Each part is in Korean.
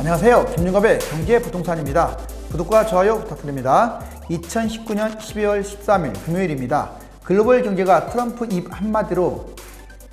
안녕하세요. 김윤갑의 경제부동산입니다. 구독과 좋아요 부탁드립니다. 2019년 12월 13일 금요일입니다. 글로벌 경제가 트럼프 입 한마디로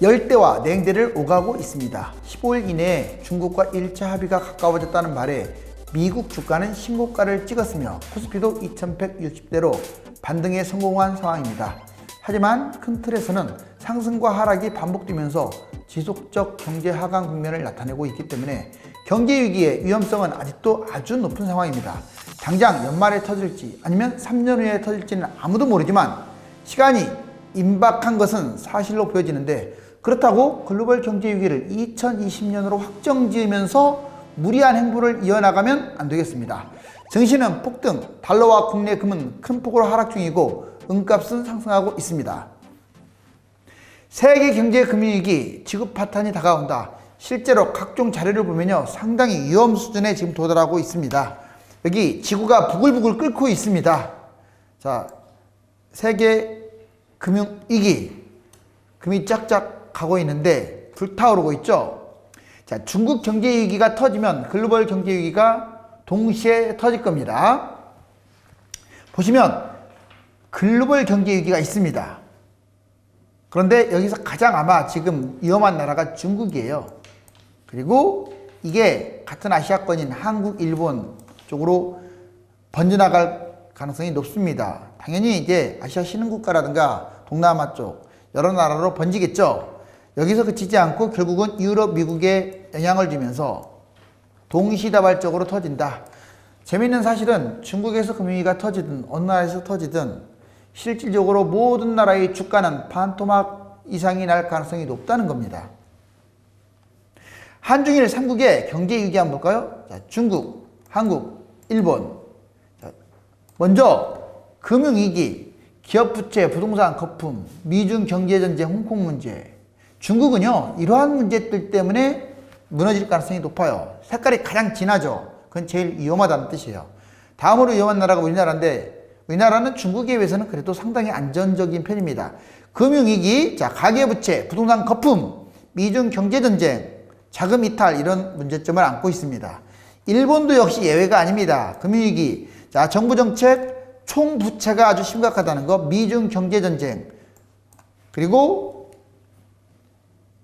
열대와 냉대를 오가고 있습니다. 15일 이내에 중국과 1차 합의가 가까워졌다는 말에 미국 주가는 신고가를 찍었으며 코스피도 2160대로 반등에 성공한 상황입니다. 하지만 큰 틀에서는 상승과 하락이 반복되면서 지속적 경제 하강 국면을 나타내고 있기 때문에 경제 위기의 위험성은 아직도 아주 높은 상황입니다. 당장 연말에 터질지 아니면 3년 후에 터질지는 아무도 모르지만 시간이 임박한 것은 사실로 보여지는데, 그렇다고 글로벌 경제 위기를 2020년으로 확정지으면서 무리한 행보를 이어나가면 안 되겠습니다. 증시는 폭등, 달러와 국내 금은 큰 폭으로 하락 중이고 은값은 상승하고 있습니다. 세계 경제 금융위기 지급 파탄이 다가온다. 실제로 각종 자료를 보면요, 상당히 위험 수준에 지금 도달하고 있습니다. 여기 지구가 부글부글 끓고 있습니다. 자, 세계 금융위기, 금이 쫙쫙 가고 있는데 불타오르고 있죠. 자, 중국 경제위기가 터지면 글로벌 경제위기가 동시에 터질 겁니다. 보시면 글로벌 경제위기가 있습니다. 그런데 여기서 가장 아마 지금 위험한 나라가 중국이에요. 그리고 이게 같은 아시아권인 한국, 일본 쪽으로 번져나갈 가능성이 높습니다. 당연히 이제 아시아 신흥국가라든가 동남아 쪽 여러 나라로 번지겠죠. 여기서 그치지 않고 결국은 유럽, 미국에 영향을 주면서 동시다발적으로 터진다. 재미있는 사실은 중국에서 금융위기가 터지든 어느 나라에서 터지든 실질적으로 모든 나라의 주가는 반토막 이상이 날 가능성이 높다는 겁니다. 한중일 3국의 경제위기 한번 볼까요? 자, 중국, 한국, 일본. 자, 먼저 금융위기, 기업부채, 부동산 거품, 미중 경제전쟁, 홍콩 문제. 중국은요, 이러한 문제들 때문에 무너질 가능성이 높아요. 색깔이 가장 진하죠. 그건 제일 위험하다는 뜻이에요. 다음으로 위험한 나라가 우리나라인데, 우리나라는 중국에 비해서는 그래도 상당히 안전적인 편입니다. 금융위기, 자, 가계부채, 부동산 거품, 미중 경제전쟁, 자금 이탈, 이런 문제점을 안고 있습니다. 일본도 역시 예외가 아닙니다. 금융위기, 자, 정부정책, 총부채가 아주 심각하다는 거, 미중 경제전쟁, 그리고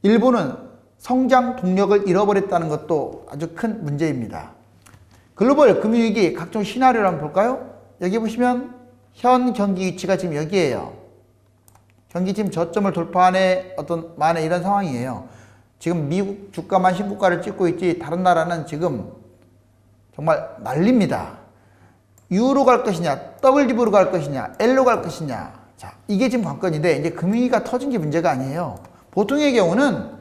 일본은 성장 동력을 잃어버렸다는 것도 아주 큰 문제입니다. 글로벌 금융위기 각종 시나리오를 한번 볼까요? 여기 보시면 현 경기 위치가 지금 여기에요. 경기 지금 저점을 돌파하는 어떤 만에 이런 상황이에요. 지금 미국 주가만 신고가를 찍고 있지 다른 나라는 지금 정말 난립니다. U로 갈 것이냐, W로 갈 것이냐, L로 갈 것이냐. 자, 이게 지금 관건인데, 이제 금융위기가 터진 게 문제가 아니에요. 보통의 경우는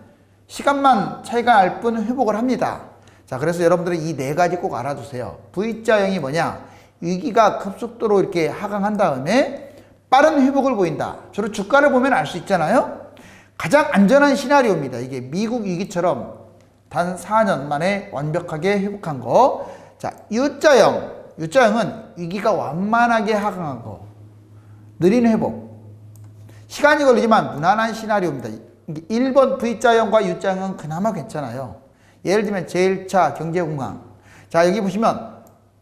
시간만 차이가 날 뿐 회복을 합니다. 자, 그래서 여러분들은 이 네 가지 꼭 알아두세요. V자형이 뭐냐? 위기가 급속도로 이렇게 하강한 다음에 빠른 회복을 보인다. 주로 주가를 보면 알 수 있잖아요. 가장 안전한 시나리오입니다. 이게 미국 위기처럼 단 4년 만에 완벽하게 회복한 거. 자, U자형은 위기가 완만하게 하강한 거. 느린 회복. 시간이 걸리지만 무난한 시나리오입니다. 1번 V자형과 U자형은 그나마 괜찮아요. 예를 들면 제1차 경제공황. 자, 여기 보시면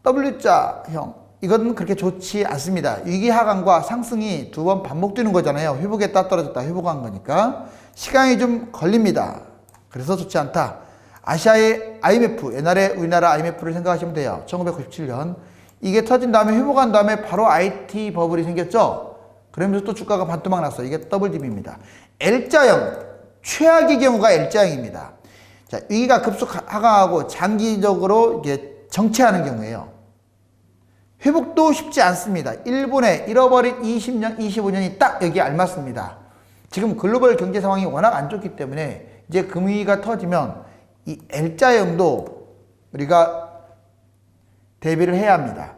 W자형. 이건 그렇게 좋지 않습니다. 위기 하강과 상승이 두 번 반복되는 거잖아요. 회복했다 떨어졌다 회복한 거니까 시간이 좀 걸립니다. 그래서 좋지 않다. 아시아의 IMF, 옛날에 우리나라 IMF를 생각하시면 돼요. 1997년. 이게 터진 다음에 회복한 다음에 바로 IT 버블이 생겼죠. 그러면서 또 주가가 반토막 났어요. 이게 WDB입니다. L자형, 최악의 경우가 L자형입니다. 자, 위기가 급속 하강하고 장기적으로 이게 정체하는 경우에요. 회복도 쉽지 않습니다. 일본의 잃어버린 20년, 25년이 딱 여기에 알맞습니다. 지금 글로벌 경제 상황이 워낙 안 좋기 때문에 이제 금융위기가 터지면 이 L자형도 우리가 대비를 해야 합니다.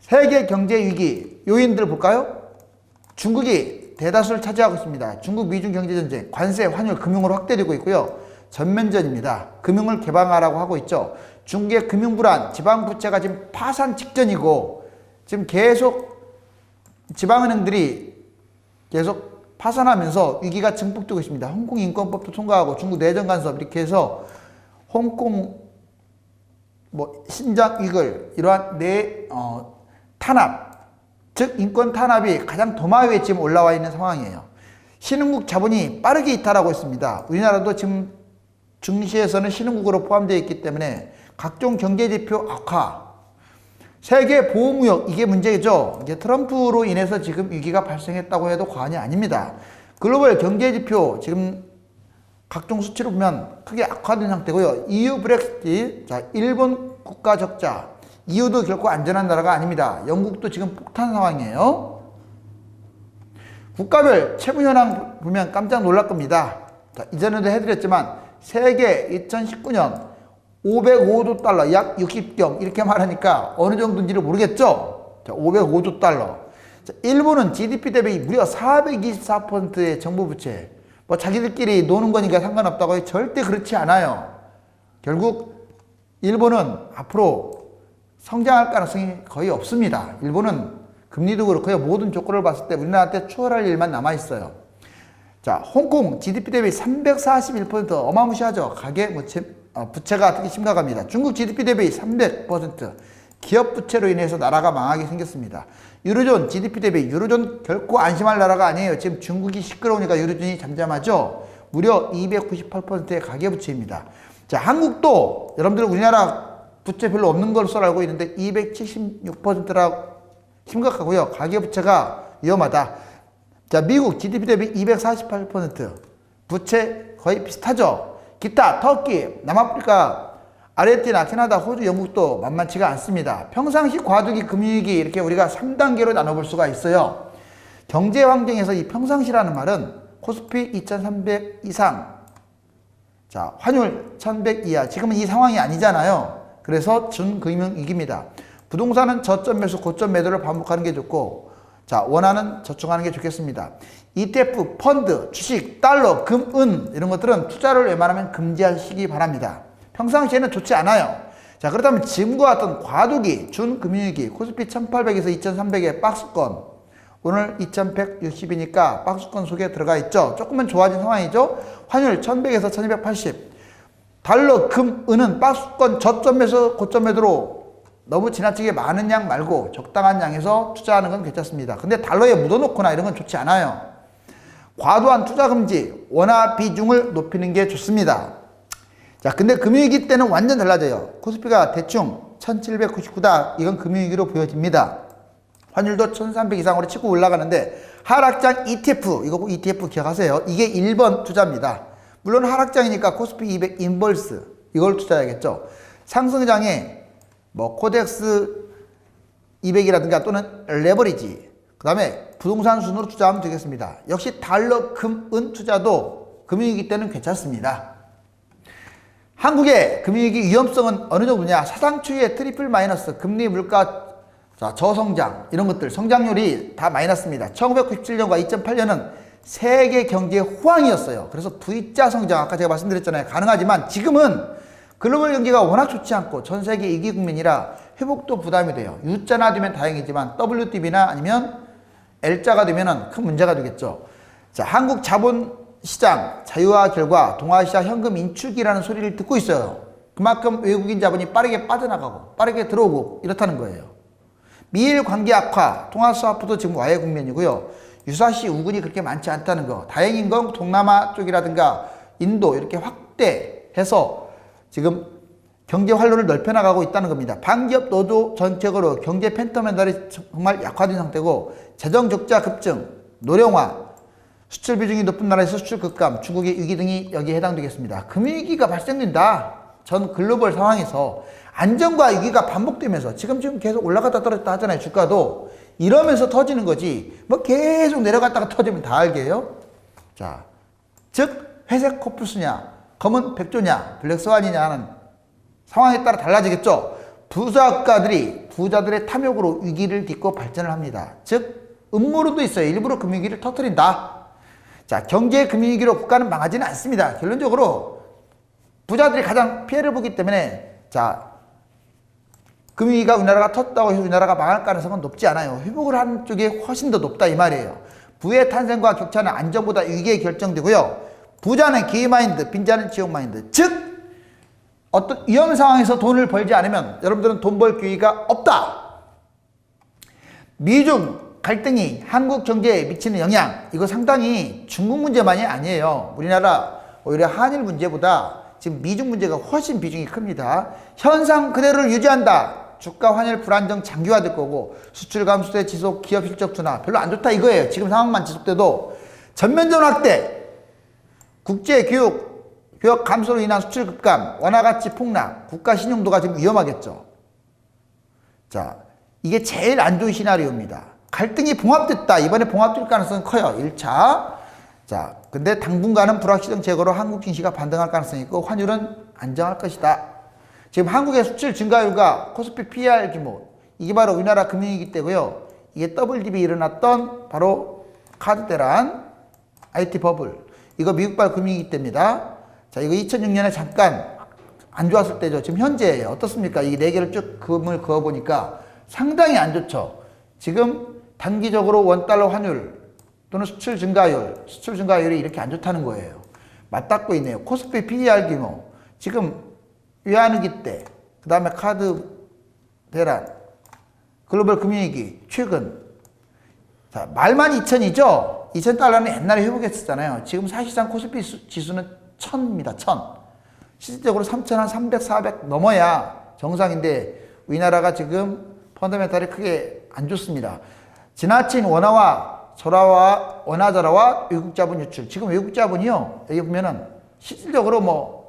세계 경제 위기 요인들 볼까요? 중국이 대다수를 차지하고 있습니다. 중국 미중 경제전쟁, 관세, 환율, 금융으로 확대되고 있고요. 전면전입니다. 금융을 개방하라고 하고 있죠. 중국의 금융불안, 지방부채가 지금 파산 직전이고 지금 계속 지방은행들이 계속 파산하면서 위기가 증폭되고 있습니다. 홍콩 인권법도 통과하고 중국 내정 간섭 이렇게 해서 홍콩 뭐 신장 위글 이러한 탄압, 즉 인권 탄압이 가장 도마 위에 지금 올라와 있는 상황이에요. 신흥국 자본이 빠르게 이탈하고 있습니다. 우리나라도 지금 증시에서는 신흥국으로 포함되어 있기 때문에 각종 경제지표 악화, 세계 보호무역 이게 문제죠. 이제 트럼프로 인해서 지금 위기가 발생했다고 해도 과언이 아닙니다. 글로벌 경제지표 지금 각종 수치로 보면 크게 악화된 상태고요. EU 브렉시트, 자 일본 국가 적자, EU도 결코 안전한 나라가 아닙니다. 영국도 지금 폭탄 상황이에요. 국가별 채무 현황 보면 깜짝 놀랄 겁니다. 자, 이전에도 해드렸지만 세계 2019년 505조 달러, 약 60경 이렇게 말하니까 어느 정도인지를 모르겠죠? 자, 505조 달러. 자, 일본은 GDP 대비 무려 424%의 정부 부채. 뭐 자기들끼리 노는 거니까 상관없다고 해요. 절대 그렇지 않아요. 결국 일본은 앞으로 성장할 가능성이 거의 없습니다. 일본은 금리도 그렇고요. 모든 조건을 봤을 때 우리나라한테 추월할 일만 남아있어요. 자, 홍콩 GDP 대비 341% 어마무시하죠. 가계 부채가 특히 심각합니다. 중국 GDP 대비 300%, 기업 부채로 인해서 나라가 망하게 생겼습니다. 유로존 GDP 대비, 유로존 결코 안심할 나라가 아니에요. 지금 중국이 시끄러우니까 유로존이 잠잠하죠. 무려 298%의 가계부채입니다. 자, 한국도 여러분들 우리나라 부채 별로 없는 것으로 알고 있는데 276%라 심각하고요. 가계부채가 위험하다. 자, 미국 GDP 대비 248%, 부채 거의 비슷하죠. 기타, 터키, 남아프리카, 아르헨티나, 캐나다, 호주, 영국도 만만치가 않습니다. 평상시 과도기 금융위기 이렇게 우리가 3단계로 나눠볼 수가 있어요. 경제 환경에서 이 평상시라는 말은 코스피 2300 이상, 자 환율 1100 이하, 지금은 이 상황이 아니잖아요. 그래서 준금융위기입니다. 부동산은 저점 매수, 고점 매도를 반복하는 게 좋고, 자 원하는 저축하는 게 좋겠습니다. ETF, 펀드, 주식, 달러, 금, 은 이런 것들은 투자를 웬만하면 금지하시기 바랍니다. 평상시에는 좋지 않아요. 자, 그렇다면 지금과 같은 과도기, 준금융위기, 코스피 1800에서 2300의 박스권, 오늘 2160이니까 박스권 속에 들어가 있죠. 조금은 좋아진 상황이죠. 환율 1100에서 1280, 달러, 금, 은은 박스권 저점에서 고점 매도로 너무 지나치게 많은 양 말고 적당한 양에서 투자하는 건 괜찮습니다. 근데 달러에 묻어놓거나 이런 건 좋지 않아요. 과도한 투자 금지, 원화 비중을 높이는 게 좋습니다. 자, 근데 금융위기 때는 완전 달라져요. 코스피가 대충 1799다. 이건 금융위기로 보여집니다. 환율도 1300 이상으로 치고 올라가는데, 하락장 ETF, 이거 ETF 기억하세요. 이게 1번 투자입니다. 물론 하락장이니까 코스피 200 인버스, 이걸 투자해야겠죠. 상승장에 뭐 코덱스 200이라든가 또는 레버리지, 그 다음에 부동산 순으로 투자하면 되겠습니다. 역시 달러, 금, 은 투자도 금융위기 때는 괜찮습니다. 한국의 금융위기 위험성은 어느 정도냐? 사상추이의 트리플 마이너스, 금리, 물가, 자, 저성장, 이런 것들, 성장률이 다 마이너스입니다. 1997년과 2008년은 세계 경기의 호황이었어요. 그래서 V자 성장, 아까 제가 말씀드렸잖아요. 가능하지만 지금은 글로벌 경기가 워낙 좋지 않고 전 세계 위기 국면이라 회복도 부담이 돼요. U자나 되면 다행이지만 WDB나 아니면 L자가 되면 큰 문제가 되겠죠. 자, 한국 자본시장 자유화 결과 동아시아 현금 인출기라는 소리를 듣고 있어요. 그만큼 외국인 자본이 빠르게 빠져나가고 빠르게 들어오고 이렇다는 거예요. 미일 관계 악화, 통화스와프도 지금 와해 국면이고요. 유사시 우군이 그렇게 많지 않다는 거. 다행인 건 동남아 쪽이라든가 인도 이렇게 확대해서 지금 경제 활로를 넓혀나가고 있다는 겁니다. 반기업 노조 전체적으로 경제 펜더멘탈이 정말 약화된 상태고, 재정 적자 급증, 노령화, 수출 비중이 높은 나라에서 수출 급감, 중국의 위기 등이 여기에 해당되겠습니다. 금융위기가 발생된다. 전 글로벌 상황에서 안정과 위기가 반복되면서 지금 계속 올라갔다 떨어졌다 하잖아요. 주가도 이러면서 터지는 거지 뭐 계속 내려갔다가 터지면 다 알게요. 자, 즉 회색 코뿔소냐 검은 백조냐 블랙스완이냐 하는 상황에 따라 달라지겠죠. 부자가들이 부자들의 탐욕으로 위기를 딛고 발전을 합니다. 즉 음모론도 있어요. 일부러 금융위기를 터뜨린다. 자, 경제 금융위기로 국가는 망하지는 않습니다. 결론적으로 부자들이 가장 피해를 보기 때문에, 자, 금융위기가 우리나라가 터졌다고 해서 우리나라가 망할 가능성은 높지 않아요. 회복을 하는 쪽이 훨씬 더 높다 이 말이에요. 부의 탄생과 격차는 안정보다 위기에 결정되고요. 부자는 기회마인드, 빈자는 지옥마인드. 즉 어떤 위험 상황에서 돈을 벌지 않으면 여러분들은 돈 벌 기회가 없다. 미중 갈등이 한국 경제에 미치는 영향, 이거 상당히 중국 문제만이 아니에요. 우리나라 오히려 한일 문제보다 지금 미중 문제가 훨씬 비중이 큽니다. 현상 그대로를 유지한다. 주가 환율 불안정 장기화될 거고 수출 감소세 지속 기업 실적 둔화 별로 안 좋다 이거예요. 지금 상황만 지속돼도 전면전 확대, 국제 교역 감소로 인한 수출 급감, 원화 가치 폭락, 국가 신용도가 지금 위험하겠죠. 자, 이게 제일 안 좋은 시나리오입니다. 갈등이 봉합됐다. 이번에 봉합될 가능성은 커요. 1차. 자, 근데 당분간은 불확실성 제거로 한국 증시가 반등할 가능성이 있고 환율은 안정할 것이다. 지금 한국의 수출 증가율과 코스피 PER 규모, 이게 바로 우리나라 금융위기 때고요. 이게 더블딥이 일어났던 바로 카드 대란, IT 버블, 이거 미국발 금융위기 때입니다. 자, 이거 2006년에 잠깐 안 좋았을 때죠. 지금 현재 어떻습니까? 이 네 개를 쭉 금을 그어보니까 상당히 안 좋죠. 지금 단기적으로 원달러 환율 또는 수출 증가율이 이렇게 안 좋다는 거예요. 맞닿고 있네요. 코스피 PER 규모, 지금 외환위기 때, 그 다음에 카드 대란, 글로벌 금융위기, 최근. 자, 말만 2000이죠? 2000달러는 옛날에 회복했었잖아요. 지금 사실상 코스피 지수는 1000입니다. 1000. 실질적으로 3000, 300, 400 넘어야 정상인데 우리나라가 지금 펀더멘탈이 크게 안 좋습니다. 지나친 원화절하와 외국 자본 유출. 지금 외국 자본이요. 여기 보면은 실질적으로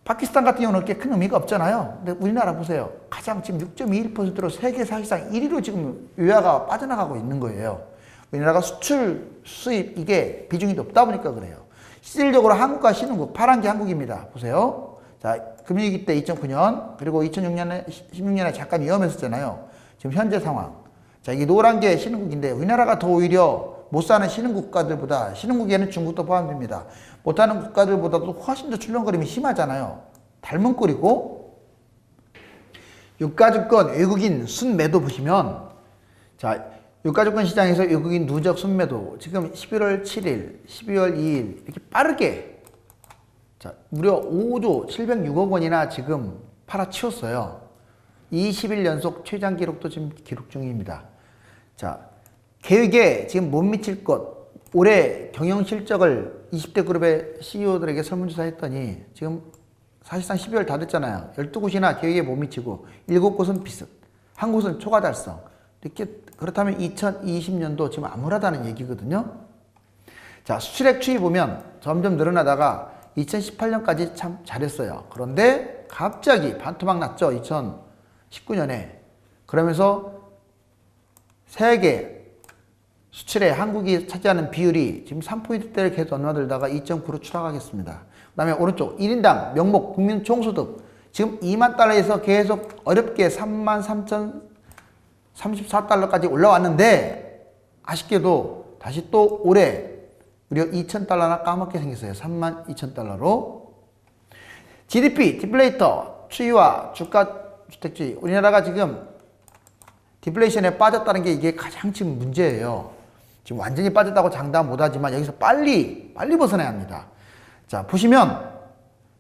파키스탄 같은 경우는 그렇게 큰 의미가 없잖아요. 근데 우리나라 보세요. 가장 지금 6.21%로 세계 사실상 1위로 지금 외화가 빠져나가고 있는 거예요. 우리나라가 수출, 수입 이게 비중이 높다 보니까 그래요. 실질적으로 한국과 신흥국, 파란 게 한국입니다. 보세요. 자, 금융위기 때 2009년, 그리고 2006년에, 16년에 잠깐 위험했었잖아요. 지금 현재 상황. 자, 이게 노란 게 신흥국인데 우리나라가 더 오히려 못 사는 신흥국가들보다, 신흥국에는 중국도 포함됩니다. 못하는 국가들보다도 훨씬 더 출렁거림이 심하잖아요. 닮은 꼴이고, 유가증권 외국인 순매도 보시면, 자, 유가증권 시장에서 외국인 누적 순매도 지금 11월 7일, 12월 2일 이렇게 빠르게, 자, 무려 5조 706억 원이나 지금 팔아치웠어요. 20일 연속 최장 기록도 지금 기록 중입니다. 자, 계획에 지금 못 미칠 것, 올해 경영 실적을 20대 그룹의 CEO들에게 설문조사 했더니 지금 사실상 12월 다 됐잖아요. 12곳이나 계획에 못 미치고 7곳은 비슷, 한 곳은 초과 달성. 이렇게 그렇다면 2020년도 지금 암울하다는 얘기거든요. 자, 수출액 추이 보면 점점 늘어나다가 2018년까지 참 잘했어요. 그런데 갑자기 반토막 났죠. 2019년에. 그러면서 세계 수출에 한국이 차지하는 비율이 지금 3%대를 계속 넘나들다가 2.9로 추락하겠습니다. 그 다음에 오른쪽 1인당 명목 국민 총소득 지금 2만 달러에서 계속 어렵게 33,034달러까지 올라왔는데 아쉽게도 다시 또 올해 무려 2,000달러나 까먹게 생겼어요. 32,000달러로. GDP, 디플레이터, 추이와 주가 주택주의. 우리나라가 지금 디플레이션에 빠졌다는 게 이게 가장 지금 문제예요. 지금 완전히 빠졌다고 장담 못하지만 여기서 빨리 벗어나야 합니다. 자, 보시면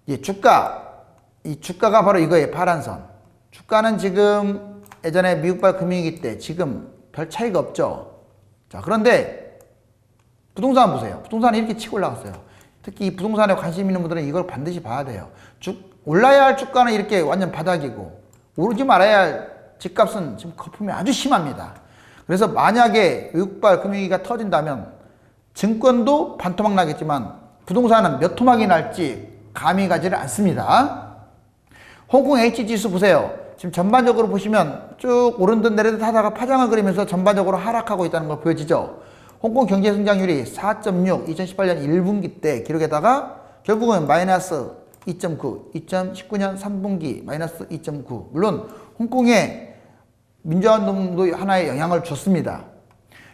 이 주가가 바로 이거예요. 파란선. 주가는 지금 예전에 미국발 금융위기 때 지금 별 차이가 없죠. 자, 그런데 부동산 보세요. 부동산이 이렇게 치고 올라갔어요. 특히 이 부동산에 관심 있는 분들은 이걸 반드시 봐야 돼요. 올라야 할 주가는 이렇게 완전 바닥이고 오르지 말아야 할 집값은 지금 거품이 아주 심합니다. 그래서 만약에 외국발 금융위기가 터진다면 증권도 반토막 나겠지만 부동산은 몇 토막이 날지 감이 가지를 않습니다. 홍콩 H지수 보세요. 지금 전반적으로 보시면 쭉 오른듯 내리듯 하다가 파장을 그리면서 전반적으로 하락하고 있다는 거 보여지죠. 홍콩 경제 성장률이 4.6, 2018년 1분기 때 기록에다가 결국은 마이너스 2.9, 2019년 3분기 마이너스 2.9. 물론 홍콩의 민주화운동도 하나의 영향을 줬습니다.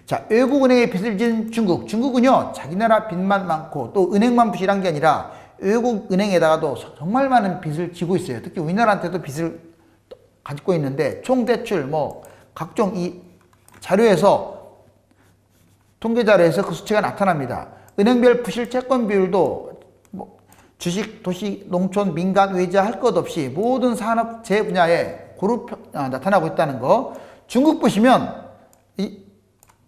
자, 외국은행에 빚을 진 중국. 중국은요, 자기 나라 빚만 많고 또 은행만 부실한 게 아니라 외국 은행에다가도 정말 많은 빚을 지고 있어요. 특히 우리나라한테도 빚을 가지고 있는데 총 대출 각종 이 자료에서 통계 자료에서 그 수치가 나타납니다. 은행별 부실 채권 비율도 주식, 도시, 농촌, 민간, 외자 할 것 없이 모든 산업 재 분야에 고루 나타나고 있다는 거. 중국 보시면 이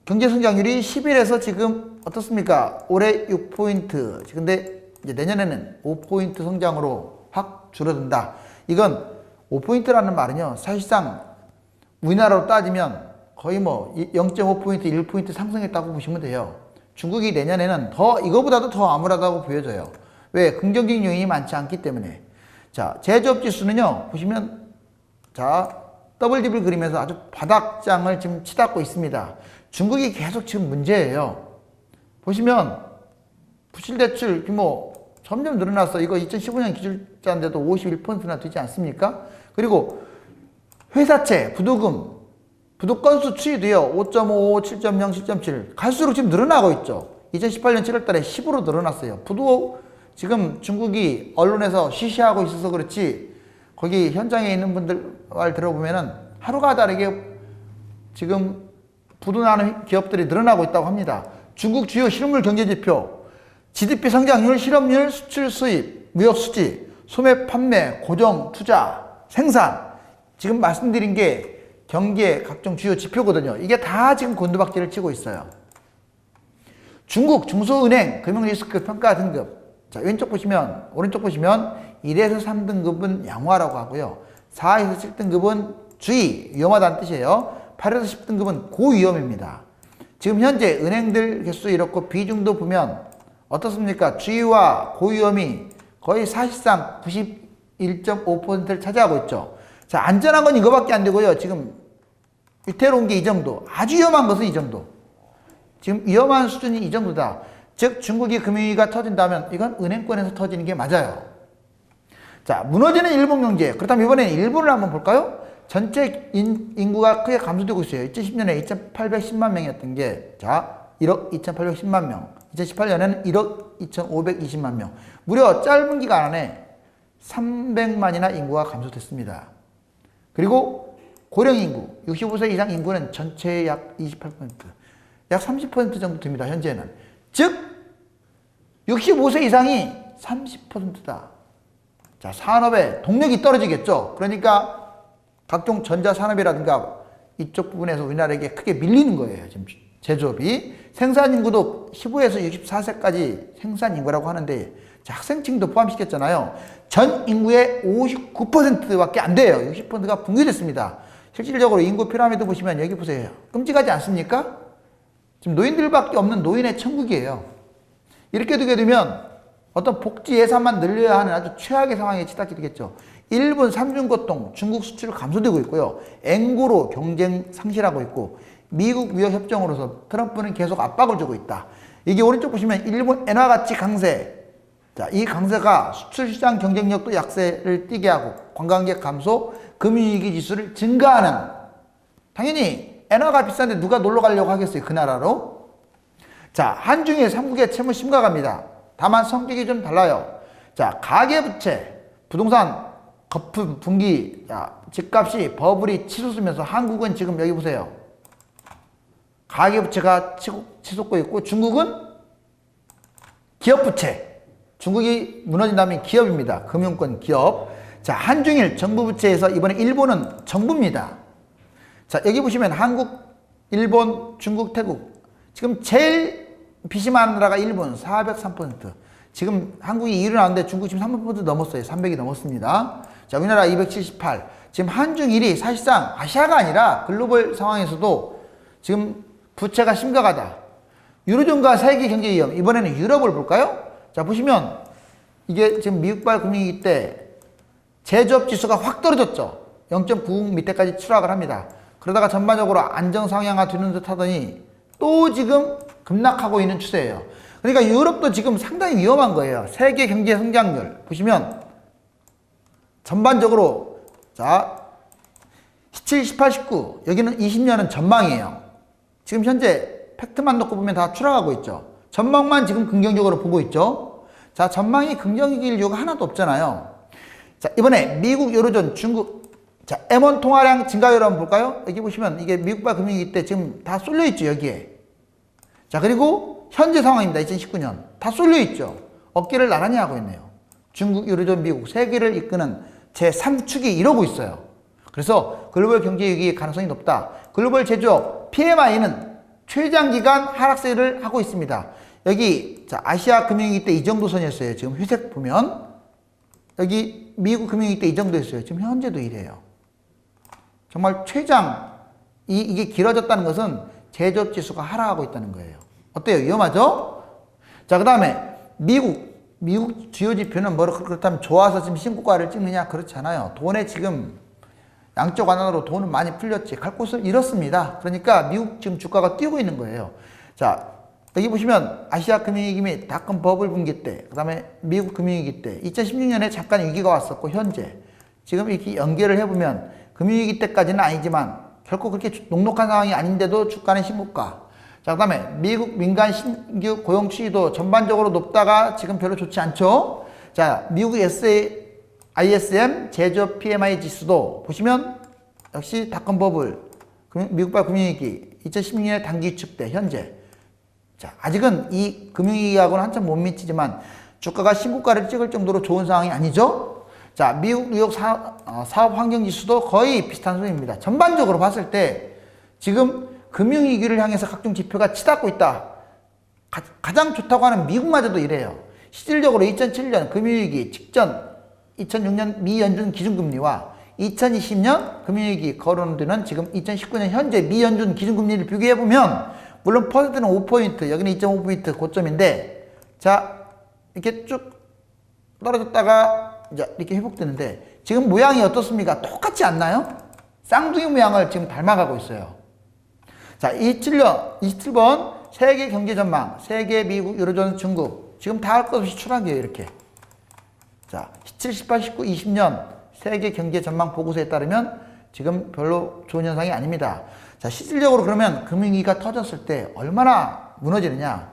경제 성장률이 11에서 지금 어떻습니까? 올해 6포인트. 근데 이제 내년에는 5포인트 성장으로 확 줄어든다. 이건 5포인트라는 말은요, 사실상 우리나라로 따지면 거의 뭐 0.5포인트, 1포인트 상승했다고 보시면 돼요. 중국이 내년에는 이거보다도 더 암울하다고 보여져요. 왜? 긍정적 요인이 많지 않기 때문에. 자, 제조업 지수는요, 보시면, 자, 더블딥을 그리면서 아주 바닥장을 지금 치닫고 있습니다. 중국이 계속 지금 문제예요. 보시면, 부실대출 규모 점점 늘어났어. 이거 2015년 기준자인데도 51%나 되지 않습니까? 그리고 회사채, 부도금, 부도 건수 추이도요, 5.5, 7.0, 7.7. 갈수록 지금 늘어나고 있죠. 2018년 7월 달에 10으로 늘어났어요. 부도 지금 중국이 언론에서 쉬쉬하고 있어서 그렇지, 거기 현장에 있는 분들 말 들어보면은 하루가 다르게 지금 부도나는 기업들이 늘어나고 있다고 합니다. 중국 주요 실물 경제지표, GDP 성장률, 실업률, 수출 수입, 무역 수지, 소매 판매, 고정, 투자, 생산. 지금 말씀드린 게 경기의 각종 주요 지표거든요. 이게 다 지금 곤두박질을 치고 있어요. 중국 중소은행 금융리스크 평가 등급. 자, 왼쪽 보시면, 오른쪽 보시면 1에서 3등급은 양호하라고 하고요. 4에서 7등급은 주의, 위험하다는 뜻이에요. 8에서 10등급은 고위험입니다. 지금 현재 은행들 개수 이렇고 비중도 보면 어떻습니까? 주의와 고위험이 거의 사실상 91.5%를 차지하고 있죠. 자, 안전한 건 이거밖에 안 되고요. 지금 위태로운 게 이 정도. 아주 위험한 것은 이 정도. 지금 위험한 수준이 이 정도다. 즉 중국이 금융위기가 터진다면 이건 은행권에서 터지는 게 맞아요. 자, 무너지는 일본 경제. 그렇다면 이번에는 일본을 한번 볼까요? 전체 인구가 크게 감소되고 있어요. 2010년에 2,810만 명이었던 게, 자, 1억 2,810만 명. 2018년에는 1억 2,520만 명. 무려 짧은 기간 안에 300만이나 인구가 감소됐습니다. 그리고 고령 인구, 65세 이상 인구는 전체의 약 28%, 약 30% 정도 됩니다. 현재는. 즉 65세 이상이 30%다. 자, 산업의 동력이 떨어지겠죠. 그러니까 각종 전자산업이라든가 이쪽 부분에서 우리나라에게 크게 밀리는 거예요. 지금 제조업이. 생산인구도 15에서 64세까지 생산인구라고 하는데, 자, 학생층도 포함시켰잖아요. 전 인구의 59%밖에 안 돼요. 60%가 붕괴됐습니다. 실질적으로 인구 피라미드 보시면 여기 보세요. 끔찍하지 않습니까? 지금 노인들밖에 없는 노인의 천국이에요. 이렇게 되게 되면 어떤 복지 예산만 늘려야 하는 아주 최악의 상황에 치닫게 되겠죠. 일본 삼중고통, 중국 수출 감소되고 있고요. 앵고로 경쟁 상실하고 있고, 미국 무역 협정으로서 트럼프는 계속 압박을 주고 있다. 이게 오른쪽 보시면 일본 엔화 가치 강세. 자, 이 강세가 수출 시장 경쟁력도 약세를 띠게 하고, 관광객 감소, 금융위기 지수를 증가하는. 당연히 엔화가 비싼데 누가 놀러 가려고 하겠어요, 그 나라로? 자, 한중일 3국의 채무 심각합니다. 다만 성격이 좀 달라요. 자, 가계부채, 부동산 거품, 분기, 자, 집값이 버블이 치솟으면서 한국은 지금 여기 보세요. 가계부채가 치솟고 있고, 중국은 기업부채. 중국이 무너진다면 기업입니다. 금융권 기업. 자, 한중일 정부부채에서 이번에 일본은 정부입니다. 자, 여기 보시면 한국, 일본, 중국, 태국. 지금 제일 빚이 많은 나라가 일본 403%. 지금 한국이 2위로 나왔는데 중국 지금 300% 넘었어요. 300이 넘었습니다. 자, 우리나라 278. 지금 한중일이 사실상 아시아가 아니라 글로벌 상황에서도 지금 부채가 심각하다. 유로존과 세계 경제 위험. 이번에는 유럽을 볼까요? 자, 보시면 이게 지금 미국발 금융위기 때 제조업 지수가 확 떨어졌죠. 0.90 밑에까지 추락을 합니다. 그러다가 전반적으로 안정상향화 되는 듯 하더니 또 지금 급락하고 있는 추세예요. 그러니까 유럽도 지금 상당히 위험한 거예요. 세계 경제 성장률 보시면 전반적으로, 자, 17, 18, 19 여기는 20년은 전망이에요. 지금 현재 팩트만 놓고 보면 다 추락하고 있죠. 전망만 지금 긍정적으로 보고 있죠. 자, 전망이 긍정적일 이유가 하나도 없잖아요. 자, 이번에 미국, 유로존, 중국. 자, M1 통화량 증가율 한번 볼까요? 여기 보시면 이게 미국발 금융위기 때 지금 다 쏠려 있죠, 여기에. 자, 그리고 현재 상황입니다. 2019년. 다 쏠려 있죠. 어깨를 나란히 하고 있네요. 중국, 유로존, 미국 세 개를 이끄는 제3축이 이러고 있어요. 그래서 글로벌 경제 위기 가능성이 높다. 글로벌 제조업 PMI는 최장기간 하락세를 하고 있습니다. 여기 자, 아시아 금융위기 때 이 정도 선이었어요. 지금 회색 보면 여기 미국 금융위기 때 이 정도였어요. 지금 현재도 이래요. 정말 최장 이게 길어졌다는 것은 제조업 지수가 하락하고 있다는 거예요. 어때요? 위험하죠? 자, 그 다음에 미국 주요 지표는 그렇다면 좋아서 지금 신고가를 찍느냐? 그렇지 않아요. 돈에 지금 양적 완화로 돈은 많이 풀렸지 갈 곳을 잃었습니다. 그러니까 미국 지금 주가가 뛰고 있는 거예요. 자, 여기 보시면 아시아 금융위기 및 닷컴 버블 붕괴 때, 그 다음에 미국 금융위기 때 2016년에 잠깐 위기가 왔었고 현재 지금 이렇게 연계를 해보면 금융위기 때까지는 아니지만 결코 그렇게 녹록한 상황이 아닌데도 주가는 신고가. 자, 그 다음에 미국 민간 신규 고용 추이도 전반적으로 높다가 지금 별로 좋지 않죠. 자, 미국 ISM 제조업 PMI 지수도 보시면 역시 닷컴 버블, 미국발 금융위기 2016년에 단기 위축 때 현재. 자, 아직은 이 금융위기하고는 한참 못 미치지만 주가가 신고가를 찍을 정도로 좋은 상황이 아니죠. 자, 미국 뉴욕 사업 환경 지수도 거의 비슷한 수준입니다. 전반적으로 봤을 때 지금 금융위기를 향해서 각종 지표가 치닫고 있다. 가장 좋다고 하는 미국마저도 이래요. 실질적으로 2007년 금융위기 직전 2006년 미연준 기준금리와 2020년 금융위기 거론되는 지금 2019년 현재 미연준 기준금리를 비교해보면 물론 퍼센트는 5포인트, 여기는 2.5포인트 고점인데 자, 이렇게 쭉 떨어졌다가 이제 이렇게 회복되는데 지금 모양이 어떻습니까? 똑같지 않나요? 쌍둥이 모양을 지금 닮아가고 있어요. 자, 27번 세계 경제 전망, 세계, 미국, 유로존, 중국 지금 다 할 것 없이 추락이에요. 이렇게. 자, 17, 18, 19, 20년 세계 경제 전망 보고서에 따르면 지금 별로 좋은 현상이 아닙니다. 자, 실질적으로 그러면 금융위기가 터졌을 때 얼마나 무너지느냐.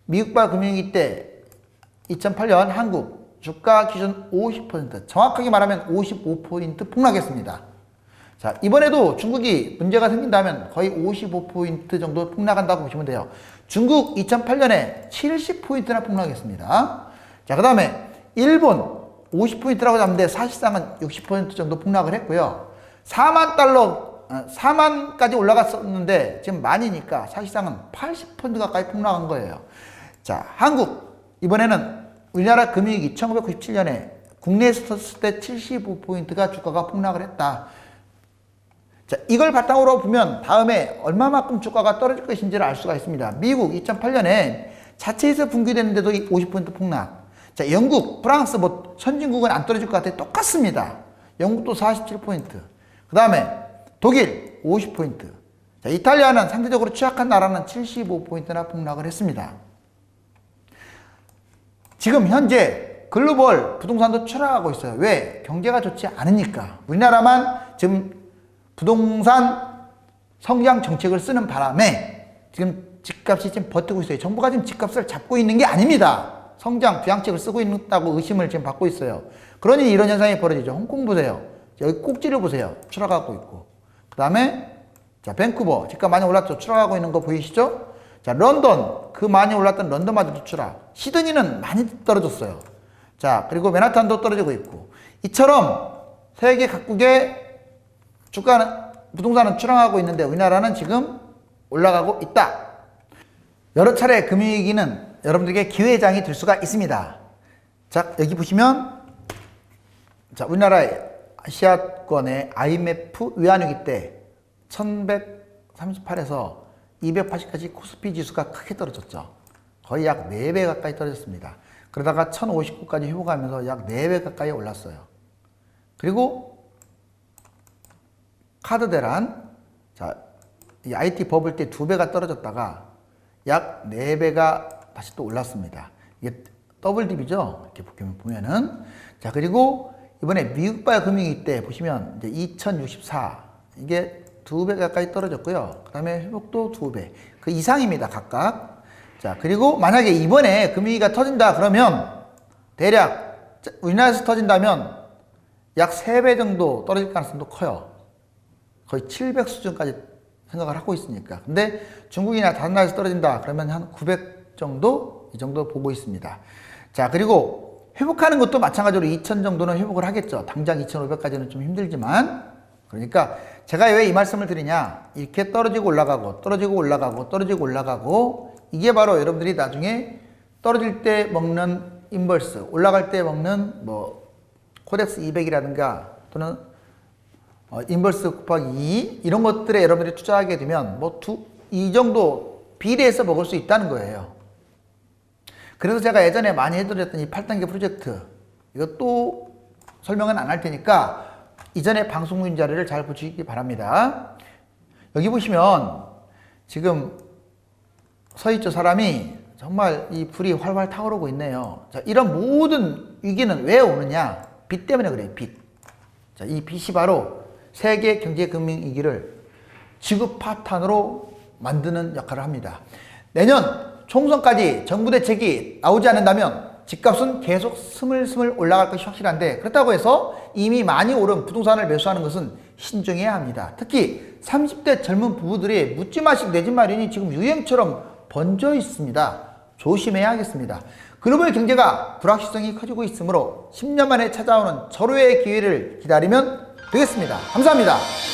미국발 금융위기 때 2008년 한국 주가 기준 50%, 정확하게 말하면 55포인트 폭락했습니다. 자, 이번에도 중국이 문제가 생긴다면 거의 55포인트 정도 폭락한다고 보시면 돼요. 중국 2008년에 70포인트나 폭락했습니다. 자, 그 다음에 일본 50포인트라고 잡는데 사실상은 60% 정도 폭락을 했고요. 4만까지 올라갔었는데 지금 만이니까 사실상은 80% 가까이 폭락한 거예요. 자, 한국 이번에는 우리나라 금융위기 1997년에 국내에서 섰을 때 75포인트가 주가가 폭락을 했다. 자, 이걸 바탕으로 보면 다음에 얼마만큼 주가가 떨어질 것인지를 알 수가 있습니다. 미국 2008년에 자체에서 붕괴됐는데도 50포인트 폭락. 자, 영국, 프랑스 뭐 선진국은 안 떨어질 것 같아요. 똑같습니다. 영국도 47포인트. 그 다음에 독일 50포인트. 자, 이탈리아는 상대적으로 취약한 나라는 75포인트나 폭락을 했습니다. 지금 현재 글로벌 부동산도 추락하고 있어요. 왜? 경제가 좋지 않으니까. 우리나라만 지금 부동산 성장 정책을 쓰는 바람에 지금 집값이 지금 버티고 있어요. 정부가 지금 집값을 잡고 있는 게 아닙니다. 성장 부양책을 쓰고 있다고 의심을 지금 받고 있어요. 그러니 이런 현상이 벌어지죠. 홍콩 보세요. 여기 꼭지를 보세요. 추락하고 있고. 그 다음에 자, 밴쿠버 집값 많이 올랐죠. 추락하고 있는 거 보이시죠? 자, 런던 그 많이 올랐던 런던마저도 추락. 시드니는 많이 떨어졌어요. 자, 그리고 맨하탄도 떨어지고 있고. 이처럼 세계 각국의 주가는 부동산은 추락하고 있는데 우리나라는 지금 올라가고 있다. 여러 차례 금융위기는 여러분들에게 기회장이 될 수가 있습니다. 자, 여기 보시면 자, 우리나라의 아시아권의 IMF 외환위기 때 1138에서 280까지 코스피 지수가 크게 떨어졌죠. 거의 약 4배 가까이 떨어졌습니다. 그러다가 1059까지 회복하면서 약 4배 가까이 올랐어요. 그리고 카드 대란, 자, 이 IT 버블 때 2배가 떨어졌다가 약 4배가 다시 또 올랐습니다. 이게 더블 딥이죠. 이렇게 보면은. 자, 그리고 이번에 미국발 금융위기 때 보시면 이제 2064 이게 2배 가까이 떨어졌고요. 그 다음에 회복도 2배. 그 이상입니다. 각각. 자, 그리고 만약에 이번에 금융위기가 터진다 그러면 대략 우리나라에서 터진다면 약 3배 정도 떨어질 가능성도 커요. 거의 700 수준까지 생각을 하고 있으니까. 근데 중국이나 다른 나라에서 떨어진다 그러면 한 900 정도? 이 정도 보고 있습니다. 자, 그리고 회복하는 것도 마찬가지로 2,000 정도는 회복을 하겠죠. 당장 2,500까지는 좀 힘들지만. 그러니까 제가 왜 이 말씀을 드리냐, 이렇게 떨어지고 올라가고 떨어지고 올라가고 떨어지고 올라가고, 이게 바로 여러분들이 나중에 떨어질 때 먹는 인버스, 올라갈 때 먹는 뭐 코덱스 200이라든가 또는 인버스 곱하기 2 이런 것들에 여러분들이 투자하게 되면 뭐 이 정도 비례해서 먹을 수 있다는 거예요. 그래서 제가 예전에 많이 해드렸던 이 8단계 프로젝트, 이것도 설명은 안 할 테니까 이전에 방송인 자료를 잘 보시기 바랍니다. 여기 보시면 지금 서 있죠. 사람이 정말 이 불이 활활 타오르고 있네요. 자, 이런 모든 위기는 왜 오느냐? 빚 때문에 그래요. 빚. 자, 이 빚이 바로 세계 경제 금융 위기를 지구 파탄으로 만드는 역할을 합니다. 내년 총선까지 정부 대책이 나오지 않는다면 집값은 계속 스물스물 올라갈 것이 확실한데, 그렇다고 해서 이미 많이 오른 부동산을 매수하는 것은 신중해야 합니다. 특히 30대 젊은 부부들이 묻지마식 내 집 마련이 지금 유행처럼 번져 있습니다. 조심해야 하겠습니다. 글로벌 경제가 불확실성이 커지고 있으므로 10년 만에 찾아오는 절호의 기회를 기다리면 되겠습니다. 감사합니다.